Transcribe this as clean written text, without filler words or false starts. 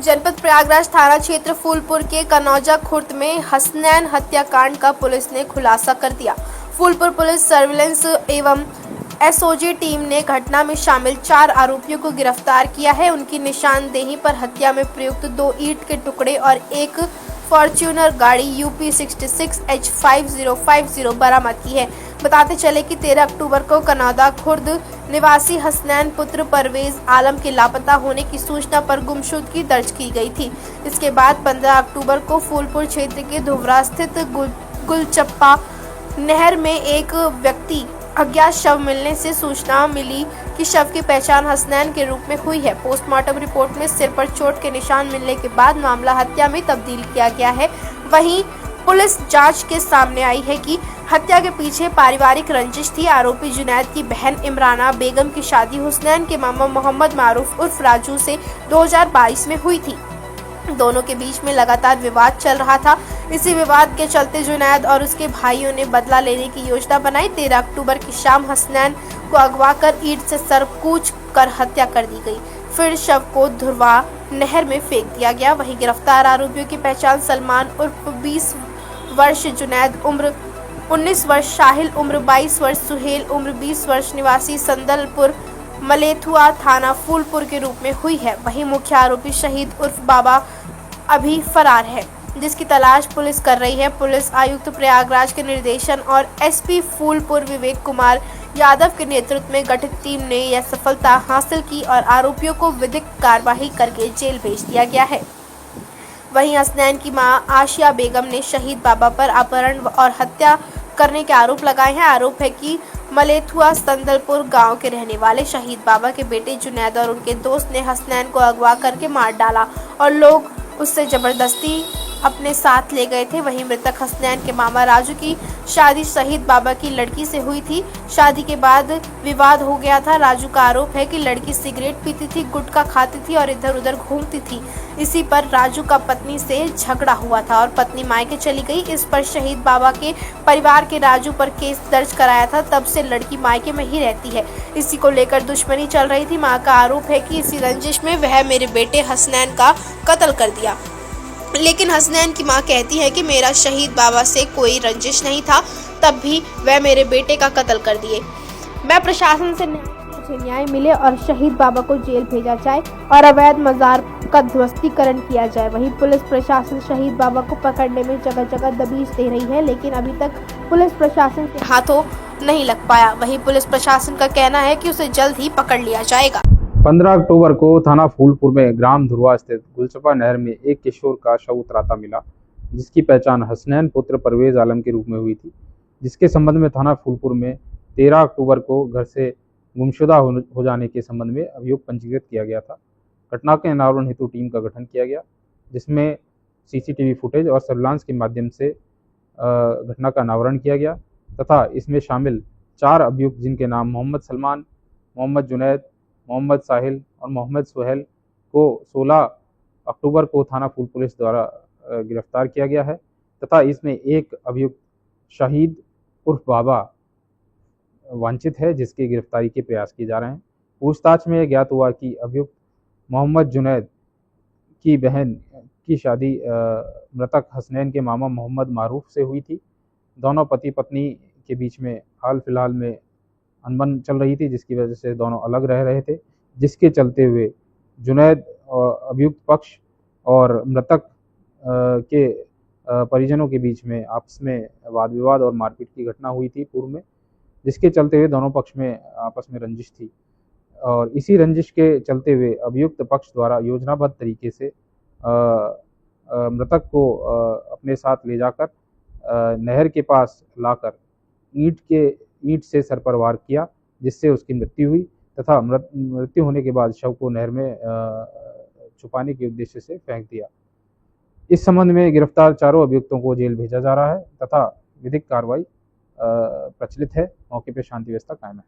जनपद प्रयागराज थाना क्षेत्र फूलपुर के कनौजा खुर्द में हसनैन हत्याकांड का पुलिस ने खुलासा कर दिया। फूलपुर पुलिस सर्विलांस एवं एसओजी टीम ने घटना में शामिल 4 आरोपियों को गिरफ्तार किया है। उनकी निशानदेही पर हत्या में प्रयुक्त 2 ईंट के टुकड़े और एक फॉर्च्यूनर गाड़ी UP 66 H5050 बरामद की है। बताते चले कि 13 अक्टूबर को कनौजा खुर्द निवासी हसनैन पुत्र परवेज आलम के लापता होने की सूचना पर गुमशुदगी दर्ज की गई थी। इसके बाद 15 अक्टूबर को फूलपुर क्षेत्र के धुवरा स्थित गुलचप्पा नहर में एक व्यक्ति अज्ञात शव मिलने से सूचना मिली कि शव की पहचान हसनैन के रूप में हुई है। पोस्टमार्टम रिपोर्ट में सिर पर चोट के निशान मिलने के बाद मामला हत्या में तब्दील किया गया है। वहीं पुलिस जांच के सामने आई है कि हत्या के पीछे पारिवारिक रंजिश थी। आरोपी जुनैद की बहन इमराना बेगम की शादी हुसनैन के मामा मोहम्मद मारूफ उर्फ राजू से 2022 में हुई थी। दोनों के बीच में लगातार विवाद चल रहा था। इसी विवाद के चलते जुनैद और उसके भाइयों ने बदला लेने की योजना बनाई। 13 अक्टूबर की शाम हसनैन को अगवा कर ईंट से सर कूच कर हत्या कर दी गई। फिर शव को धुरवा नहर में फेंक दिया गया। वहीं गिरफ्तार आरोपियों की पहचान सलमान उर्फ 20 वर्ष, जुनैद उम्र 19 वर्ष, शाहिल उम्र 22 वर्ष, सुहेल उम्र 20 वर्ष निवासी संदलपुर मलेथुआ थाना फूलपुर के रूप में हुई है। वहीं मुख्य आरोपी शहीद उर्फ बाबा अभी फरार है, जिसकी तलाश पुलिस कर रही है। पुलिस आयुक्त प्रयागराज के निर्देशन और SP फूलपुर विवेक कुमार यादव के नेतृत्व में गठित टीम ने यह सफलता हासिल की और आरोपियों को विधिक कार्रवाई करके जेल भेज दिया गया है। वहीं हसनैन की मां आशिया बेगम ने शहीद बाबा पर अपहरण और हत्या करने के आरोप लगाए हैं। आरोप है कि मलेथुआ संदलपुर गांव के रहने वाले शहीद बाबा के बेटे जुनैद और उनके दोस्त ने हसनैन को अगवा करके मार डाला और लोग उससे जबरदस्ती अपने साथ ले गए थे। वहीं मृतक हसनैन के मामा राजू की शादी शहीद बाबा की लड़की से हुई थी। शादी के बाद विवाद हो गया था। राजू का आरोप है कि लड़की सिगरेट पीती थी, गुटखा खाती थी और इधर उधर घूमती थी। इसी पर राजू का पत्नी से झगड़ा हुआ था और पत्नी मायके चली गई। इस पर शहीद बाबा के परिवार के राजू पर केस दर्ज कराया था। तब से लड़की मायके में ही रहती है। इसी को लेकर दुश्मनी चल रही थी। मां का आरोप है कि इसी रंजिश में वह मेरे बेटे हसनैन का कत्ल कर दिया, लेकिन हसनैन की मां कहती है कि मेरा शहीद बाबा से कोई रंजिश नहीं था, तब भी वह मेरे बेटे का कत्ल कर दिए। मैं प्रशासन से मुझे न्याय मिले और शहीद बाबा को जेल भेजा जाए और अवैध मजार का ध्वस्तीकरण किया जाए। वहीं पुलिस प्रशासन शहीद बाबा को पकड़ने में जगह जगह दबीज दे रही है, लेकिन अभी तक पुलिस प्रशासन के हाथों नहीं लग पाया। वहीं पुलिस प्रशासन का कहना है कि उसे जल्द ही पकड़ लिया जाएगा। 15 अक्टूबर को थाना फूलपुर में ग्राम धुरवा स्थित गुलचप्पा नहर में एक किशोर का शव उतराता मिला, जिसकी पहचान हसनैन पुत्र परवेज आलम के रूप में हुई थी। जिसके संबंध में थाना फूलपुर में 13 अक्टूबर को घर से गुमशुदा हो जाने के संबंध में अभियोग पंजीकृत किया गया था। घटना के अनावरण हेतु टीम का गठन किया गया, जिसमें CCTV फुटेज और सर्विलांस के माध्यम से घटना का अनावरण किया गया तथा इसमें शामिल 4 अभियुक्त, जिनके नाम मोहम्मद सलमान, मोहम्मद जुनैद, मोहम्मद साहिल और मोहम्मद सुहेल को 16 अक्टूबर को थाना फूल पुलिस द्वारा गिरफ्तार किया गया है तथा इसमें एक अभियुक्त शहीद उर्फ बाबा वांछित है, जिसकी गिरफ्तारी के प्रयास किए जा रहे हैं। पूछताछ में ज्ञात हुआ कि अभियुक्त मोहम्मद जुनैद की बहन की शादी मृतक हसनैन के मामा मोहम्मद मारूफ से हुई थी। दोनों पति पत्नी के बीच में हाल फिलहाल में अनबन चल रही थी, जिसकी वजह से दोनों अलग रह रहे थे, जिसके चलते हुए जुनैद अभियुक्त पक्ष और मृतक के परिजनों के बीच में आपस में वाद विवाद और मारपीट की घटना हुई थी पूर्व में, जिसके चलते हुए दोनों पक्ष में आपस में रंजिश थी और इसी रंजिश के चलते हुए अभियुक्त पक्ष द्वारा योजनाबद्ध तरीके से मृतक को अपने साथ ले जाकर नहर के पास लाकर ईंट से सर पर वार किया, जिससे उसकी मृत्यु हुई तथा मृत्यु होने के बाद शव को नहर में छुपाने के उद्देश्य से फेंक दिया। इस संबंध में गिरफ्तार चारों अभियुक्तों को जेल भेजा जा रहा है तथा विधिक कार्रवाई प्रचलित है। मौके पर शांति व्यवस्था कायम है।